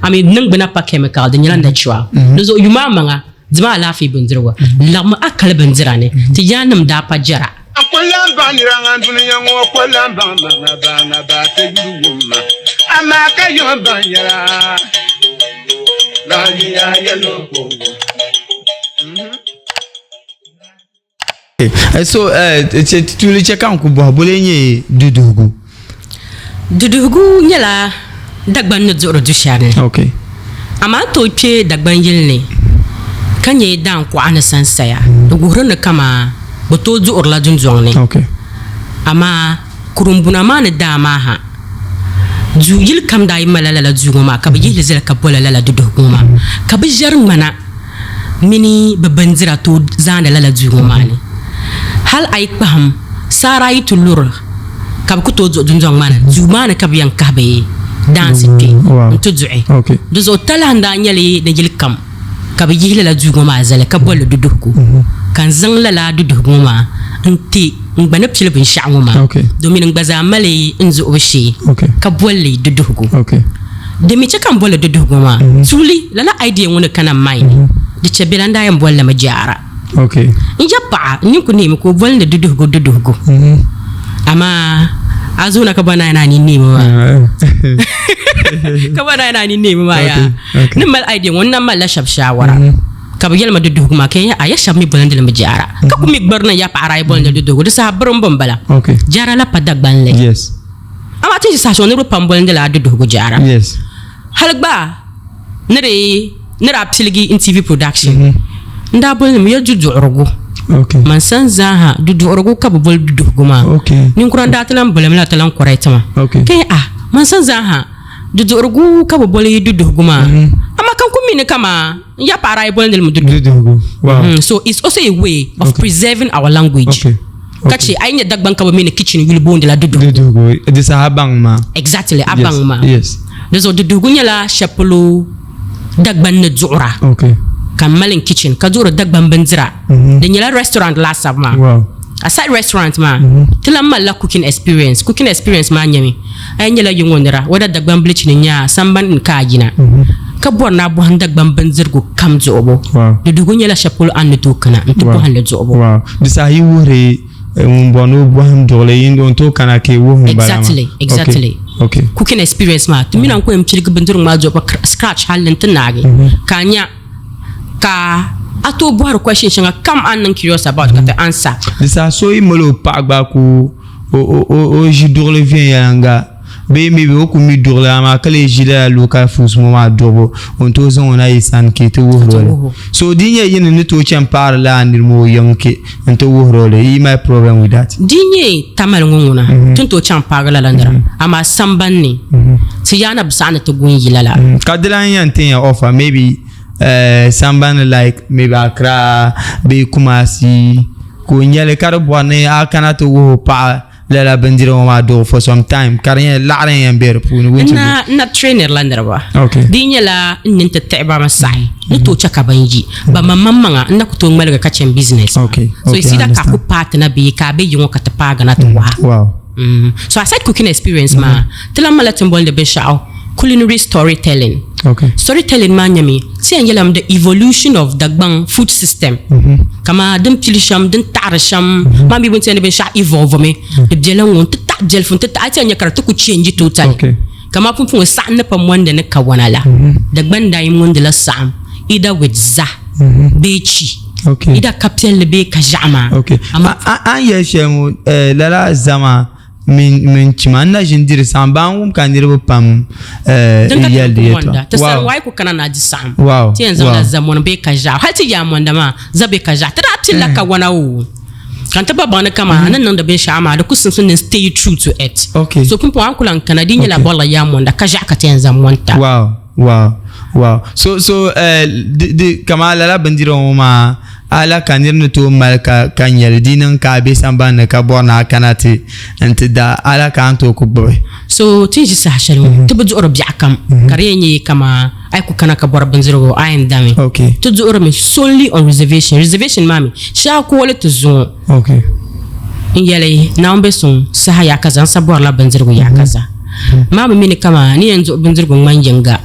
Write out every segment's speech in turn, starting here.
ami nang bana pa chemical de nyala natural do zo yuma manga zama lafi bindiro lam akal bindirane ti yanam da pa jara akolam baniranga dunya ngo akolam banga ba te yuma amaka yo banyara la ya yelo so tu le chekan ko bo bolenye dudugu nyala dagban no zoro du shane okay ama to pe dagban yilne kanye dan ko ana sansaya goro na kama boto zu orla junjone okay ama kurumbuna mana dama ha zu yil kam dai malala la zu ma ka bi yil zira ka bola la dudugu ma ka bi jar mana mini babanzira to zana la zu ma ne hal ay paham sarai tulur kab ko to junjong mana zumana kab yang kabe dance pe to zu'i okay do zo tala nda nyali de jil kam kab yihla la jugo ma zale kab bol duduku kan zang la duduku ma nti ngbanap chile bin sha'u ma do min ngbaza mali nzu oshi kab bol duduku okay de mi chakam bol duduku ma suli la idea ngone kana mai de chebelanda yam bol la majara okay inja pa ni ko ni ko bol de duduku ama azuna ka bana na ni ma ka bana na ni ma ya nimal idea wannan mal la shab shawara ka bi yelma dudu ma ke ya shab mi bolande la jara ka ku mi barna ya para bolande dudu de sa brum bala okay jara la padak banle yes ama ti sa so ne ro pam bolande la dudu jara yes halba nere apsilgi in TV production nda bolande mi juju rogo okay man san zaha dudu orgo ka bol dudu guma okay nin kuran da talan bolamla talan koraitama okay ke man san zaha dudu orgo ka bol dudu guma ama kan kumi ne kama ya para bol ndel dudu wow so it's also a way of preserving our language okay kachi ainya dagban ka bo mine kitchen wil bonde la dudu de sahabang ma exactly abang ma yes dezo dudu gunya la chapelu dagban na zura okay kamalin kitchen kaduro dagban banzira de nyala restaurant la sabma wow aside restaurant ma tilamma la cooking experience ma nyami ay nyala yungondira wada dagban bleach ni nya samban ka gina ka borna bu han dagban banzirgo kam zobo de dugo nyala chapul an to kana to bu han le zobo wow de sa yi wore mbono bu han dole yindo to kana ke wo hun balama exactly okay cooking experience ma to minan ko em chirga banzirgo ma zobo scratch halin tinage kanya ka ato bohar question shanga come and curious about the answer disa so imolo pagba ku o jidorle vient yanga be mi be ko mi dorle ama kale jida local foods mo ma dobo on to zon on ay san ki to wo so dinye yin ni to chem par la ndir mo yanke to wo role yi my problem with that dinye tamal ngona tun to chem par la landra ama sambanni si yana bisana to gun yilala kadlan yan tin ya offer maybe somebody like maybe Accra be Kumasi ko nyale karbone akana to wo pa la bandiro ma do for some time karnya la ren ber pour na trainer landerba okay dinya la ninta teba masai to chaka banji ba mamma na ko to ngalga kitchen business okay so isida ka ku partner be ka be yungo ka tapaga na to wow so aside cooking experience ma tilamala timbol de be shao culinary storytelling okay storytelling manyami si angelam the evolution of dagbang food system kama dem pilisham den tarasham mami bunti ne ben sha evolve me de jelangon ta jelfun ta anya karatu ku change total okay kama pun sa na pam wanda ne kawanala dagban dai mun de la sam ida with za bechi okay ida capital be kajama okay an yeshemu lala zama min chimana jindir sambangum kandirbo pam yaldi to sa wai ko kana na disam wow tien zama zamon be kaja hati ya monda ma zabe kaja tara tilla ka wana u kan taba bana kama nan da be shama da kusun sun stay true to it okay so kun po ankulan kanadin la bolla ya monda kaja ka tien zamonta wow so de kama la bandiro ma ala kanir to malka kanyel dinan ka be sambana ka bona kanati antida ala kanto ko boy so tinji sa hashalu to buju orob yakam kariyenyi kama ay ku kana ka bor banziro ayin dami okay to ju orob solely on reservation mami sha ko wala to zo okay ingele naombe son saha ya kaza sabor la banziro ya kaza ma ba mini kama ni yanzu bindirgo manjanga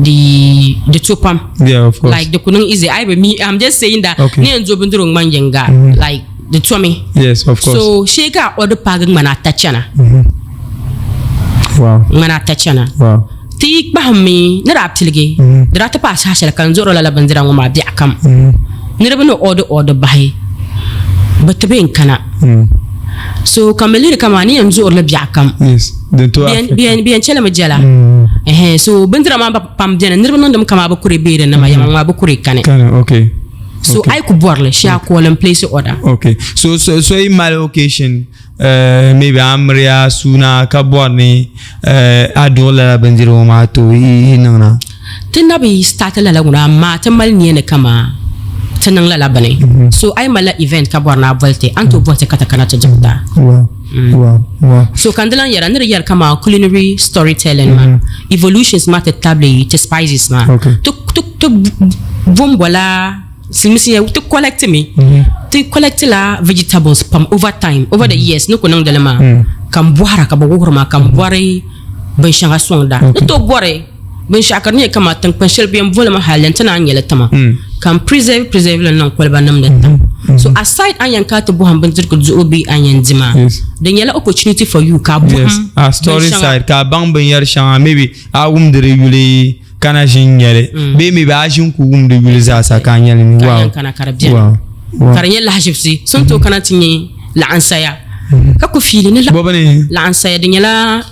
the topam Yeah, of course. like the kunung easy I be me I'm just saying that Okay. ni yanzu bindirgo manjanga like the twami. Yes, of course. So shega order pagin mana tachana. Wow. Mana tachana. Wow. Ti bahmi na rap tilge. Dra ta pas hasha kan zoro la bandira ngoma bi akam. Ni rebe no order bahi. But be in kana. So kameli kama ni yanzu orla bi akam. Yes. The two Bien chela majala. So bandira ma pam jena ni rebe no dum kama ba kure bere na ma yama ma ba kure kane. Okay. So I could borle she a call and place order. Okay. So in my location, maybe Amria Suna Kaborni Adola Benziro Mato Inana. Tinda bi start la laguna ma tamal ni ne kama tanang la labane. So I mala event ka borna volte anto volte katakana to jabda. Wow. So kandalan yara ndir yar kama culinary storytelling ma evolutions ma te table te spices ma. Okay. To bombola silmisi to collect me. To collect la vegetables from over time over the years no kunang dalama. Kam buhara ka bogorma kam buare ban shanga sonda. To buare ben shakar ne kama tan penshel bien volama halen tan anyela tama kam preserve la non kolba nam da so aside anyan ka to buham ben zirko zuobi anyan dima then yala opportunity for you ka buham a story side ka bang ben yar shanga maybe a de yule kana jinyele be me ba jin ku de yule za sa kan yele ni wow kana karabia karanya la hajibsi sonto kana tinyi la ansaya ka ko fili ni la ansaya de yala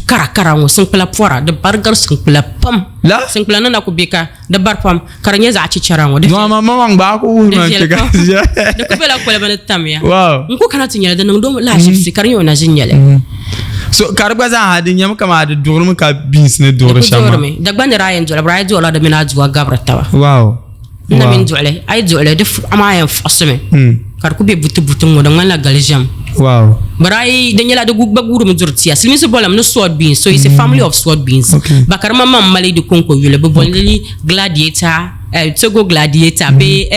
kara ngo singpla pora de burger singpla pam la singpla na ko bika de bar pam karanya za ci charango de mama ba ko na tega de ko bela ko le tamya wow ko kana tinya de ndom la shifsi karanya na jinyele so karba za hadin yam kama da durum ka beans ne doro shama da gbande rayen jola braay jola de mina juwa gabratawa wow na min jole ay jole de amaya fasme kar ko be butu ngo da ngala galijam wow Barai danyela de gugba guru mujurtia silmi bolam no sword beans so it's a family of sword beans bakar mama mali de konko yule be bolli gladiator Togo gladiator be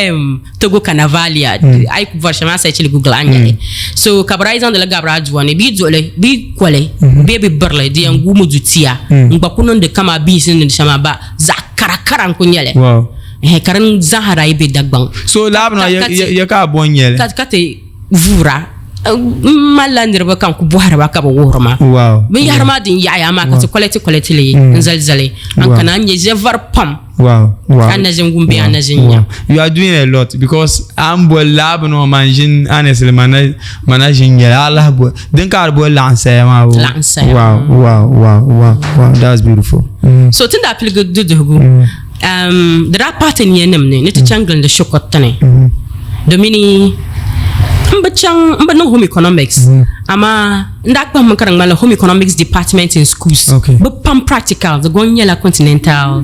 Togo carnavalia ay ku version sa ci google anya so kabraizan de la gabra juane bi jole bi kole be berle de ngumu jutia ngba kunon de kama beans ne shama ba za karakaran kunyele wow karan zahara ibe dagbang so labna ya ka bonyele kate vura malandir ba kan ku buhara ba ka ba worma wow bin yarma din ya ma ka quality le nzalzale an kana nye jevar pam wow anajin gumbi anajin ya you are doing a lot because am bo lab no manjin honestly manajin ya Allah bo den ka bo lancer ma wow that's beautiful so tinda apil good dugu the rap pattern yenem ne to changle the shokotane domini mba no home economics ama ndak pa makarang mala home economics department in schools but pam practical the gonyela continental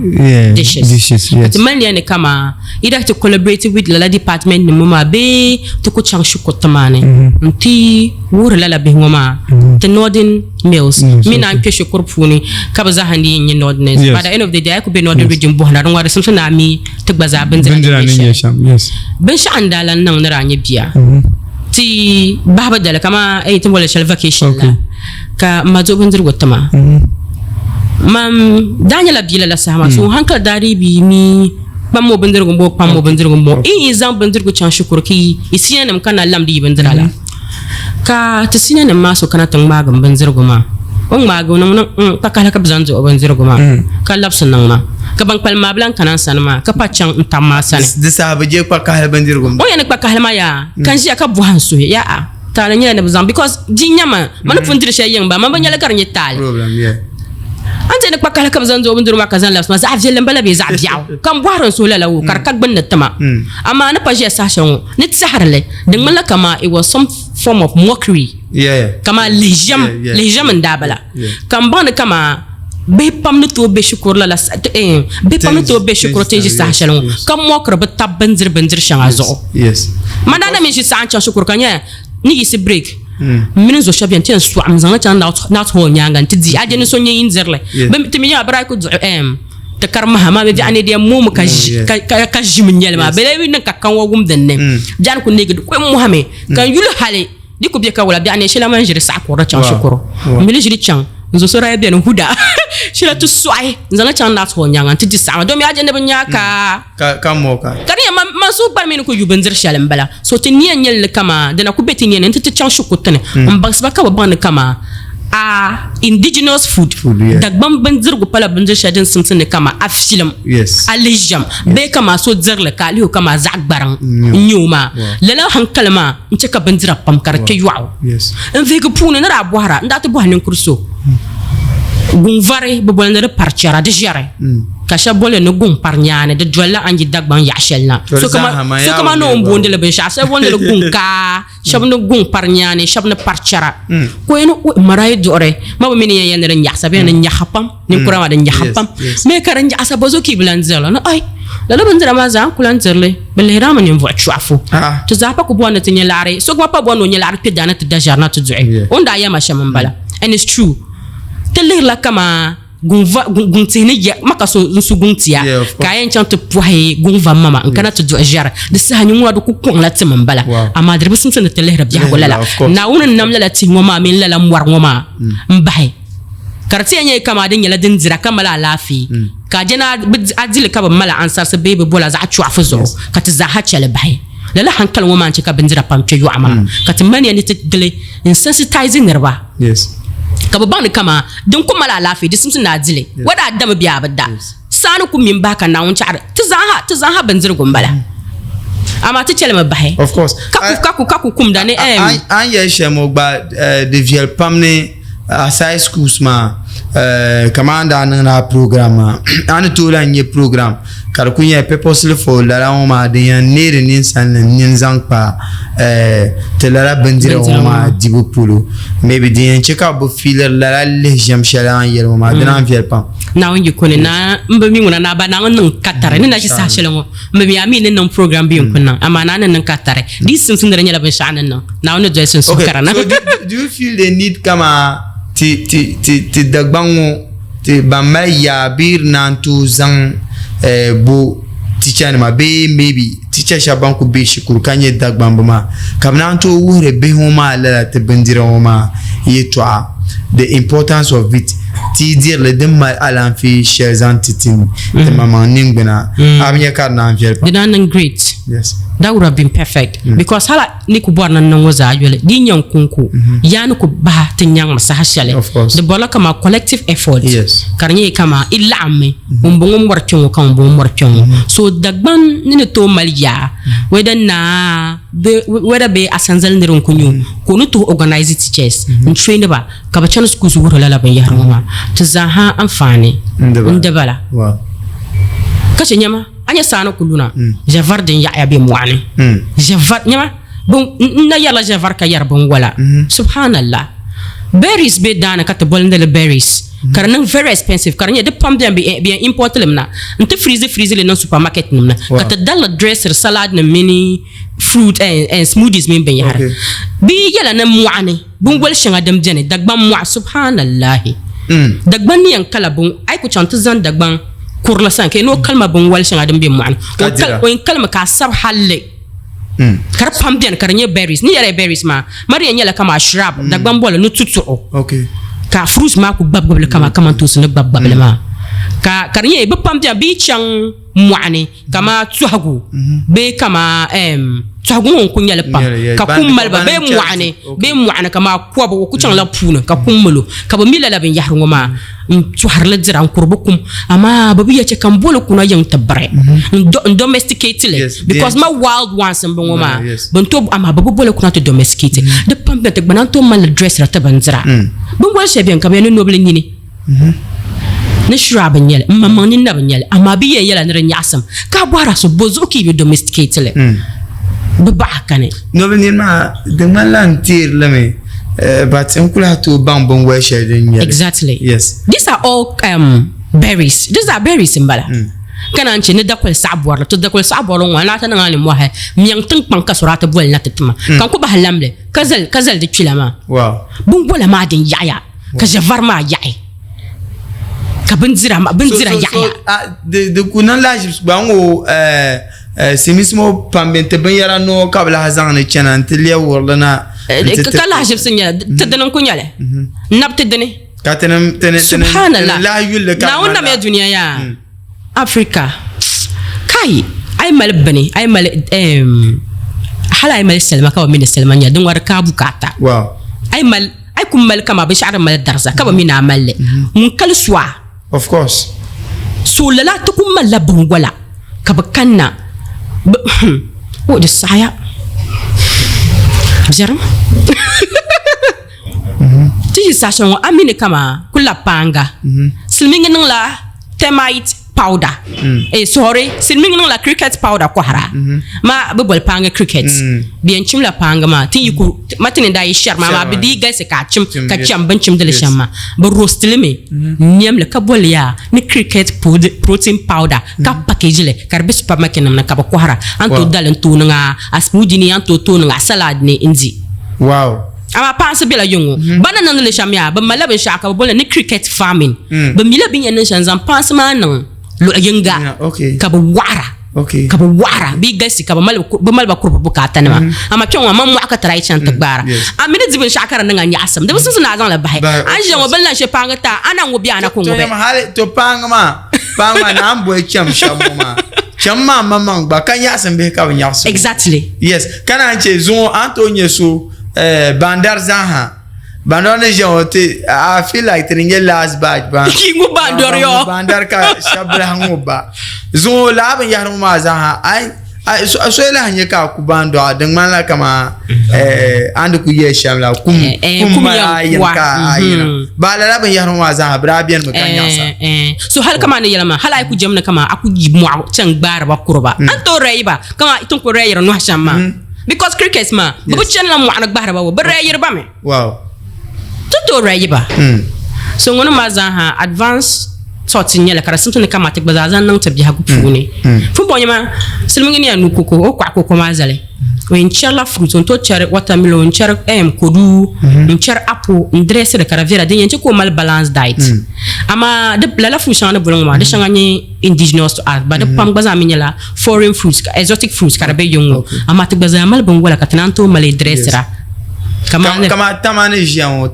dishes yes but mali ne kama ida to collaborate with la department ni mama be to ko chang shukotamane nti wur la be ngoma the northern meals mina nke shukurpuni kabaza handi nyi northerners by the end of the day I could be northern region bo na ngwa something na mi to gbaza benzira yes ben sha andala nan na ranye biya ti baba dala kama ay tumbola shal vacation la ka mazo bendir gotama mam daniela bila la sama so hankal dari bi mi pammo bendir gombo izam bendir go chan shukuru ki isiyanam kana lamdi bendir ala ka tisina ma so kana tan magam bendir goma on mago nan takala ka bizanzo bendir goma ka lapsan nan ma ka bang palma blan kanan sanma ka pachan ntamma sane de sabe je pa ka halbandir gom o yana pa ka halma ya kan ji aka buhan so ya a ta nya ne bizan because jinyama man fundir shayin ba man banya la karnya tal problem ante ne pa ka ka bizan zo bundur ma kazan la ma za afjelen bala be za biaw kan buharan so la lawo kar kak ban tama amma na pa je sashen ne tsaharle din man la kama it was some form of mockery kama lejam ndabala kan ban kama be pam no to be shukur la be pam no to be shukur tenji sa shalon kam mokra be tab bendir shanga zo yes madana min shi sa an shukur kanya ni yisi break min zo shabian ten su am zanga tan na to nyanga tidi ajeni so nyi inzerle be timi ya bara ko ta karma ha ma be ane de mum ka jimin ma be le nan ka kan wogum denne jan ko negi ko muhammad kan yul hale di ko be ka wala bi ane shi la man jiri sa ko ra chan shukuru mi le jiri chan nzo sora bien huda shila tu swai nzala chan na so nyanga ti disama do mi ajende banya ka moka kariya ma so bar min ko yubendir shalam bala so ti niyan yel kama dana ku beti niyan ti chan shukutane mbas ba ka ban kama indigenous food yeah. dagbam banzir go pala banzir shadin simsin kama afilam yes alijam be kama so zirle kali kama zagbaran nyuma lala hankalma nce ka banzira pam karke yuwa yes en vega puna na rabwara ndata bo hanin kurso gunvare bo bolne parchara de jare kasha bole no gun parnyane de jolla anji dagban yashelna so kama no mbonde le ben sha bonde le gun ka shabno gun parnyane shabno parchara ko eno maray dore mabo mini yen ren yasa ben nyahapam ni kurama de nyahapam me karan yasa bozo ki blanzela no ay la bandira maza kulan zerle belera man vo chuafu to zapa ko bonne tinye lare so ko pa bonno nye lare pe dana te dajarna to zu'i onda yama shamambala and it's true telir la kama gunti ya maka so su guntiya kayan chan to puai gunva mama kana to jar de sa nyu wadu ku kon la timam bala ama de bisum sun telir rabja ko lala na unan nam la ti ngoma min lala mwar ngoma mbai karti anya kama din yala din zira kamala lafi ka jana adil ka ba mala ansar se bebe bola za chu afuzo ka ta za ha chale bai lala hankal ngoma ci ka bindira pam ce yu ama ka timani ni te dele insensitizing nerba yes ka babban kama don kuma la lafi disim suna dile wada adama biya badda sanu ku min baka na wunci ar tizaha banzir gumbala ama ta chelma bahe of course kaku kum da ne an ya shemo gba de viel pamne asai schools ma kamanda na program an to la nye program kar kunya purposely for la ma de yan nere nin san nin zangpa te la bandira ma dibu pulu maybe de yan cheka bo filer la le jam shala yel ma de na viel pam na wonji ko na mbami ngona na ba na nan katare ni na ci sa shelo mbami ami ni nan program bi ko nan ama na nan katare di sim sin dara nyala ben shanan nan na woni do sen so karana so do you feel the need kama ti dagbango ti bamba ya bir nantu zang bo teacher ma be maybe teacher shaban ku be shukuru kanye dagbamba ma kamna to wure be homa la te bendira homa yetwa the importance of it ti dire le dem mal alan fi chers entités de maman ningbena amya karna envier the non great yes that would have been perfect because hala ni ku borna nan waza yole di nyan kunku yani ku ba tin nyang masa hashale the bola kama collective effort yes karnye kama illa amme umbongom warchon kan bom warchon so dagban ni to maliya whether be asanzal nirun kunyu ko no to organize teachers train ba ka ba channel schools wuro lala ban yaruma to zaha amfani ndebala wow kace nyama anya sana kuluna javar din ya be muane javar nyama bon na yalla javar ka yar bon wala subhanallah berries be dana ka to bolndele berries karnan very expensive karnya de pam bien bien importe lemna nte freeze le no supermarket nimna ka to dal dresser salad na mini fruit and smoothies min ben yara bi yalla na muane bon wal shinga dem jene dagban mu subhanallah dagban ni yan kala bon ay ku chanta zan dagban kurla san ke no kalma bon wal shinga dem bi muane o kalma ka sab halle kar pam bien karnya berries ni yara berries ma mariya nyala kama shrub dagban bol no tutu okay ka fruits ma ku babba kama to sun babba ma ka karnya be pam bien bi chang muane kama tuhagu be kama tuhagu on kunya lepa ka kummal ba be muane kama kwabo ku chang la puna ka kummalo ka ba mila la ben yahru ma tuhar la jira kurbukum ama babu ya ce kan bolo kuna yang tabre domesticate le because ma wild ones bon ma bon to ama babu bolo kuna to domesticate de pambe te banan to mal dress ra ta banzira bon wal she bien kam ya no noble ni ne shura banyel mamma ni na banyel ama biye yela ne nyasam ka bara so bozo ki bi domesticate le be ba kane noble ni ma de malantir le me but to bambon where she exactly yes these are all berries in bala kana anche ne dakwel sabwar to dakwel sabwar wana tan ngani mo ha miyang tung panka surata bol na tetma kan ko ba halamle kazal de kilama wow bun bola ma din yaya ka javar ma yaya ka binzira yaya de kunan la bango simismo pambente ben yara no kabla hazan ne chanan tele worlana kala hajib sinya tedana kunyale nab tedane ka subhanallah la yul ka na wanda me duniya ya Africa kai ay mal bani ay mal hala ay mal selma ka min selma nya dun war ka bukata wow ay mal ay kum mal kama bi sha'ar mal darza ka ba min amalle mun kal swa of course so lala to kum mal la bungwala ka ba kanna o de saya jaram ti sa so amine kama kula panga silminga nang la termite powder sorry silminga nang la cricket powder ko hara ma bebol panga cricket bien chim la panga ma tin yiku matine da yi sharma ma bidi gaise ka chim ban chim dele shamma ba roast leme nyam le ka bol ya ni cricket protein powder ka package le karbe supermarket nam na ka ko hara anto dalen tu nga asmudi ni anto tu nga salad ni inzi wow ama panse bela yongo bana nan le shamia ba mala be shaka bola ni cricket farming ba mila bin yan shanzan panse ma nan lo yenga ka ba wara bi gasi ka ba mal ba kurbu bukata na ama kyon ma mu aka trai chan tagbara amina zibin shakara nan anya asam da wasu suna zan la bai an je ngo balla she pangata ana ngo bi ana ko ngo be to pangma na ambo cham shamoma chamma mamang ba kan yasam be ka nyasam exactly yes kana che zo antonio so bandar zaha bandar ne jote I feel like tringe last batch ba kingu bandar yo bandar ka shabra ngoba zo la ban yar ma zaha ai so la hanye ka ku bando dan mala kama and ku ye shamla kum ma yin ka ayina ba la ban yar ma zaha bra bian mu kan yasa so hal kama ne yalama hal ay ku jamna kama aku jibu can bar ba kurba anto reiba kama itun ko reyro no shamma because cricket ma bu channel mo anak bahra ba reyir ba me wow to reyba so ngono ma zaha advance sorti nyela kara simto ne kama te bazazan nan tabi ha kupune fu bonyama silmingi ni anu koko o kwa koko mazale wen chala fruit on to chere watermelon chere kodu chere apple ndresse de kara vera de yenche ko mal balance diet ama de la fu shanga bolong ma de shanga ni indigenous to art ba de pam baza minyela foreign fruits exotic fruits kara be yongo ama te baza mal bon wala katananto mal dressera kama tamane jiamo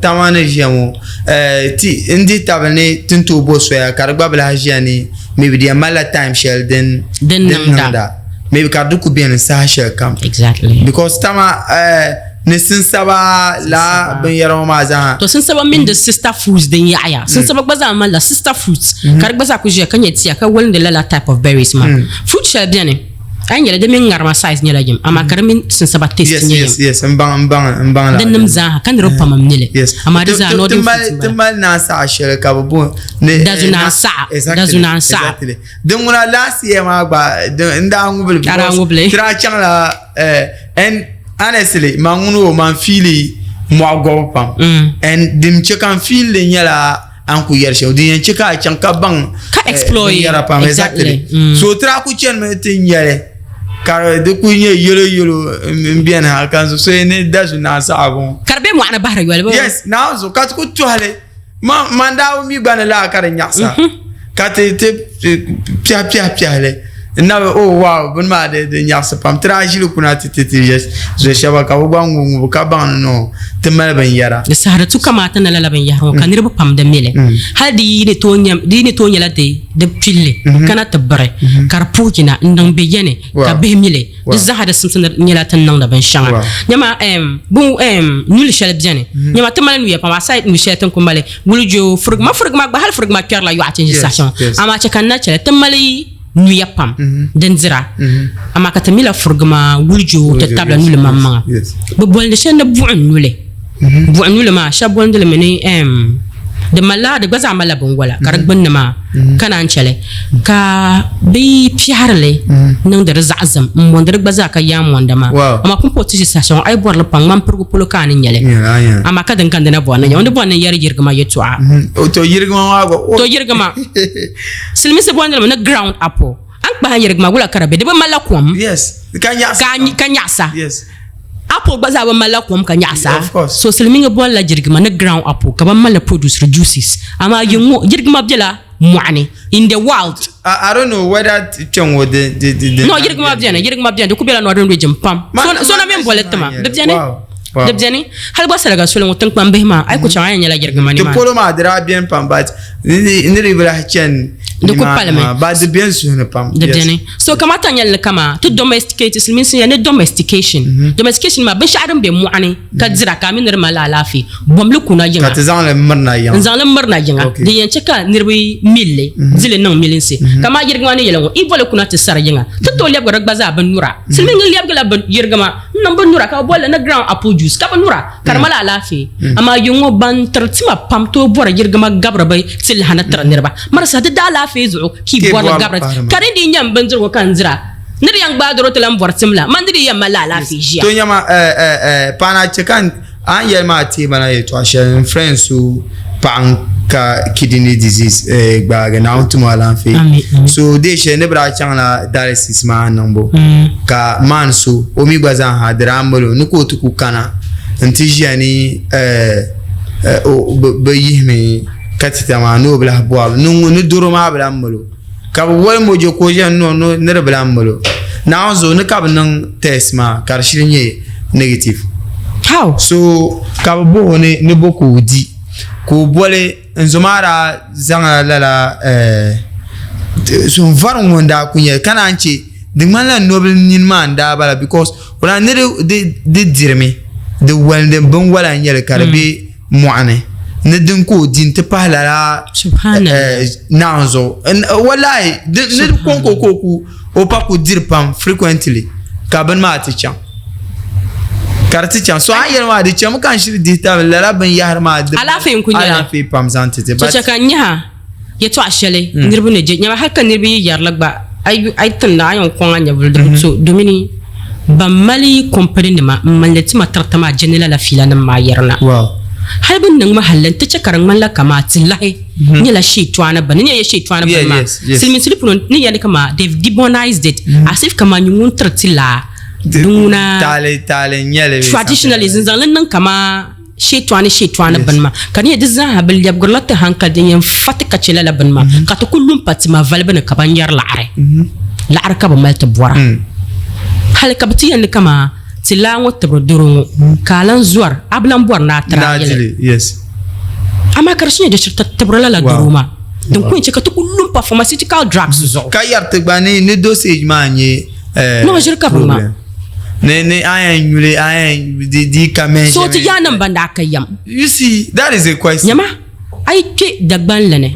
ti indi tabane tinto boso ya karba bla jiani maybe dia mala time shell then nanda maybe kardu ku bien sa shell kam exactly because tama ne sin saba la ben yaro ma za to sin saba min the sister fruits den yaya sin saba baza mala sister fruits karba za ku je kanyeti aka wal de la type of berries ma fruit shell bien anya de min ngarma size nyala jim ama karamin sin saba taste nyem yes mbang la den nam za kan ro pamam nile ama de za no de timbal na sa shele ka bu ne dazuna sa den muna last year ma ba nda ngubul tra changla and honestly mangunu man fili mo go pam and dim chekan feel le nyala an ku yer show din cheka chanka bang ka exploit yara pam exactly so tra ku chen me tin yare car de kunye yolo bien ha kan so ne dazu na sagon karbe mo ana bahra yolo yes now so kat ku tuale manda mi bana la kar nyasa kat te pia le na oh wow bon ma de nyasa pam trajilu kuna te yes so shaba ka bangu ka ban no te mal ban yara de sahara tu kamata na la ban yara kan ribu pam de mele hadi ni to nyam di ni to nyala de pille kana tabare kar pukina ndang be yene ka be mele de zahara simsin nyala tan nang da ban shanga nyama bu nul shal bjane nyama te mal nuya pam site nu shetan ko male wuljo furgma ba hal furgma kar la yu atin station ama cha kan na cha te mali nuya pam den zira ama ka tamila furgma wuljo te tabla nul mamma bu bolde shen de bu'an nule ma shabon de meni de mala de gaza mala bon wala karagban ma kana anchele ka bi piarle nang de zazam mon de gaza ka yam wanda ma ama kun poti station ay bor la pang mam purgo polo kan nyele ama ka dan kan de na bona yonde bona yar yirgma yetwa to yirgma wa to yirgma silmi se bonde na ground apple an ba yirgma wala karabe de ba mala kom yes kanyasa yes apple baza ba mala kom ka nyasa so silminga bon la jirgma na ground apple ka ba mala produce juices ama yungo jirgma bjela muani in the wild I don't know whether chongo the no jirgma bjena ku bela no region pam so na men boletma de bjene Wow. Debjani hal ba sala ga solo ngotan pambe ma ay ko changa nyala jerga mani to ma polo ma dra bien pam bat ni ribra chen De ko parlement. ba de bien sur ne pam Debjani so kamata nyal kama to domesticate is means ya ne domestication domestication ma ban sha'aran be mu ani ka zira ka min ma la lafi bom lu kuna ka jinga te zan le marna ya nzang le marna jinga Okay. de yan cheka nirbi mille zile nan millin se kama jerga mani yelo i vole kuna te sara jinga to leb ga gbaza ban nura silmin leb ga la ban yerga ma nan ban nura ka bolle na ground apple juice ka ban nura karma la lafi amma yungo ban tartima pam to bora yerga ma gabra bay sil hana tar nirba marsa da lafi zu ki Ki bora bora gabra parma. kare di nyam ban zurgo kan zira nir yang ba doro telam bortimla mandiri yam la lafi jia to nyama pana chekan an yel ma ti bana ye to ashe friends su pan ka kidney disease gba ga na untu ala fi Amen. so de she ne bra chang la dialysis ma nambo ka man su o mi gbaza ha dramolo ni ko tu ku kana nti jani o be yihme katita ma no bla boal no duro ma bla molo ka wal mo jo ko jan no ne bla molo na zo ne ka nan test ma kar shirinye negative how so ka bo ne boko di ko bole nzomara zanga lala so varon wonda kunye kana anche de manla noble nin man da bala because wala ne de dirme de walde bon wala nyele karbe muane ne din ko din te pala Subhanallah. nanzo wallahi ne konko koku o pa ko dirpam frequently ka ban ma ti chan karti chan so ayer ma di cham kan shiri dita la ban yahar ma Ala fe kunya la. ala fe pam zantete so chaka nya ya to ashele nirbu ne je nya haka nirbi yar lagba ay tanda ayon ko anya buldu so domini ba mali company ma mallati ma tartama jenela la filana ma yarna wow halbin nan mahallan ta cakaran malla kama tillahi ni la shi twana ban ni ya shi twana ban ma yes. silmin silipun ni ya kama they've demonized it as if kama nyungun tartila duna tale nyele traditionalism zalan nan kama shi twana ban ma kan ya dizan habil yab gurlata hankal din yan fatika cela la ban ma ka to kullum patima valbana kaban yar la'are la'ar ka ba malta bora hal kabti yan kama tilango tabrodoro kalan zuwar ablan buwar na tara yele yes amma karshe da shirta tabrala la duruma don kun ce ka to kullum pa pharmaceutical drugs zo ka yarte gbani ne dosage ma nye no shirka ba ne ayan yule ayan di kamen so ti yanan banda kayam you see that is a question nyama ai ke dagban lane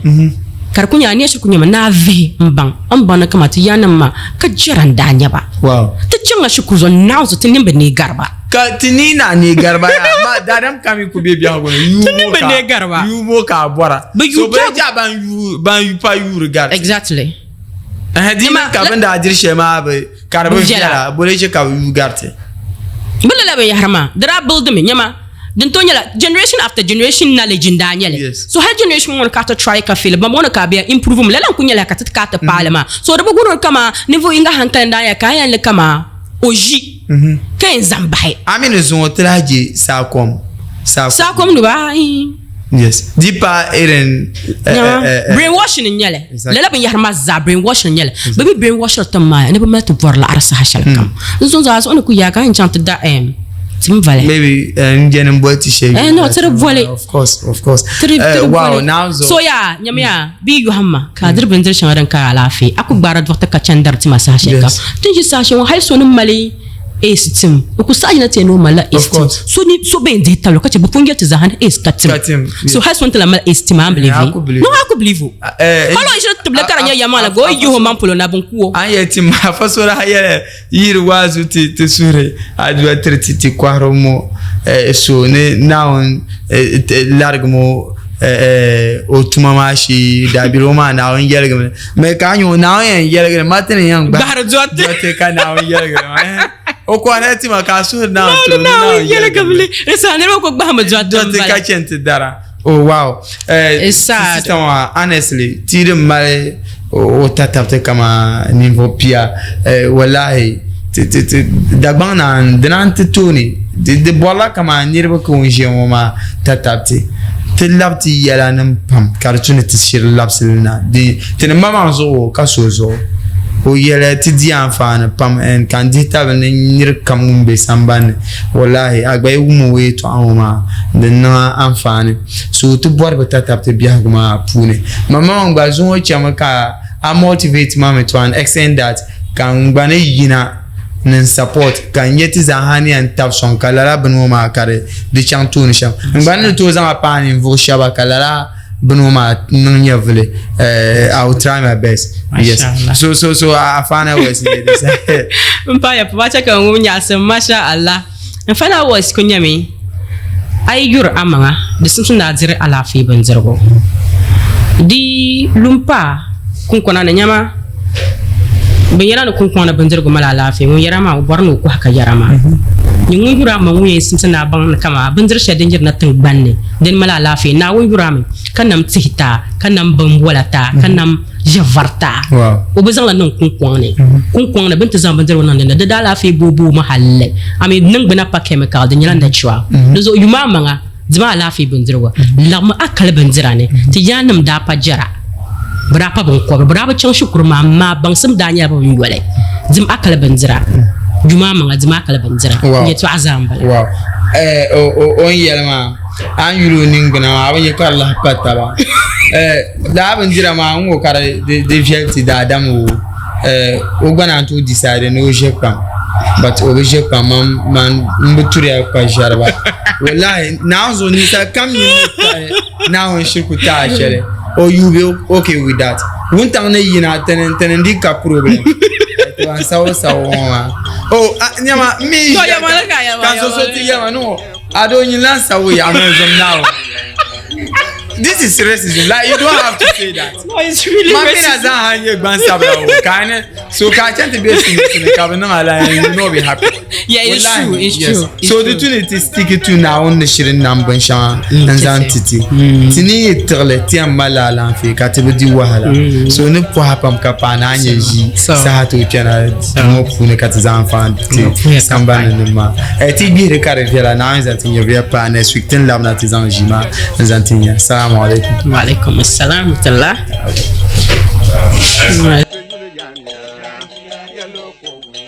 kar kunya ne shi kunya na ve mbang an bana kama ti yanan ma ka jiran da nya ba wow ta cinga shi kuzo na zo tin nimbe ne garba ka tinina ne garba ya ma dadam kami ku be biya gono yu Tinin ba ne garba. yu mo ka bora But you so be can't- ja ban yu pa yu regard exactly di Nyama, ka ban da adir shema be karbe Bujela. fiala bole je ka yu garte bala la be harma dara build me nyama din to nyala generation after generation knowledge nda nyale Yes. so her generation won ka to try ka feel ba mona ka be improve mu lalan kunyala ka ta ta palama so da bugun kama niveau inga hankal nda ya ka yan le kama oji kan zambai amine zo traje sa kom sa kom no ba yes dipa eren brainwashing nyale Exactly. lala ben yarma za brainwashing nyale baby brainwash ta ma ne ba ma to vor la arsa hashal kam zo za so ne ku ya ka en chant da tim vale maybe njenin boy ti she no, tere volley. of course wow wow now so ya nyamya bi yu hamma ka dirbin dir shan ranka alafi aku bara dwata ka candar ti masa hashe ka Yes. tin ji sashe won hay sonin mali estim ku saji na te no mala estim course. so ni so ben de talo ka ce bu funge ti zahan Katim, estatim yes. so hay son tala mal estim am believe I could believe. no I could believe halo ishe tubla karanya yamala go yu ho mampulo na bon kuo an yɛ ti ma fasora yɛrɛ yiri waazu ti sure aduwa tiriti ti kwaharo mo so ne naawun larigimo o tuma ma shi dabiro ma naawun yɛlgimi mɛ ka nyɔ naawun yɛn yɛlgimi ma tini yɛn Bahar Jote. Jote ka naawun yɛlgimi o kɔnɛ ti ma ka sure naawun no turu no yele kabli esa ne ko ba ma jwa Jote ka cɛn ti dara oh wow It's sad. sisan wa honestly tiri mali o tatabte kama niveau pia wallahi dagban na dinan ti toni de bola kama nirba ko nje mo ma tatabte ti labti yala nan pam kartuni ti shir labsilna di tin mama zo ka so zo o yɛlɛ ti di anfaani pam en kan di tabi ni niri kam ŋun be sambani wallahi a gba yi wumi o yɛltɔɣa ŋɔ maa di niŋa anfaani so ti bɔri bi ta tabi ti biɛhigu maa puuni mama ŋun gba zuŋɔ chɛmi ka a motivate mami to an extent that kan gba ni yina nin support kan nyɛ ti zaaha ni yɛn tabi sɔŋ ka lala bini ŋɔ maa ka di chaŋ tooni shɛm n gba ni tooi zaŋ a paai ninvuɣu shɛba ka lala bini ŋɔ maa niŋ nyɛ vuli I will try my best. Yes. So I found out was this. Mpaya pacha ka ngunya se masha Allah. Mfana was kunyami. Ay yur amanga de simsun na dire ala fi banzergo. Di lumpa kun kona na nyama. Benyana no kun kona banzergo mala ala fi mun yarama borno ko haka yarama. Ni ngun yura ma nguye simsun na bang kama banzer she danger na tang banne. Den mala ala fi na ngun yura mi kanam tsihita kanam bambolata kanam javarta o bezan la non kun ben te zamba zero nan de dala fi bobo mahalle ami nang bena pa chemical de nyanda chwa do zo yuma manga zima la fi ben zero la ma akal ben zirane ti yanam da pa jara bra pa bon ko bra ba chan shukuru ma bang sam da nya ba wole zim akal ben zira yuma manga zima akal ben zira ye to azamba on yelma an yuru ningna ma abanye ka Allah pataba da ban jira ma ngo kara de fielti da adamu o gbana to decide no je pam but o je pam man mbuturi akwa jaraba wallahi now zo ni sa kam ni now on shirku ta shere or you be okay with that won tan na yina tenen di ka problem to an sawo oh nyama mi so ya malaka ya kan so ti ya no ado yin lan sawo ya amazon now. This is racism. Like you don't have to say that. No, it's really racism. So can't be you know be happy. Yeah, it's true. It's true. So the two need to stick it to now on the shirin number shan and zantiti. Tini terle tiam malala fi katibudi wahala. So ne po hapam kapana nyeji sahato chana no pune katizan fan sambana numa. Ti bi rekare vela na zantinya via pa next week tin lamna tizan jima zantinya. Assalamu alaikum. Wa alaikum assalam wa rahmatullah.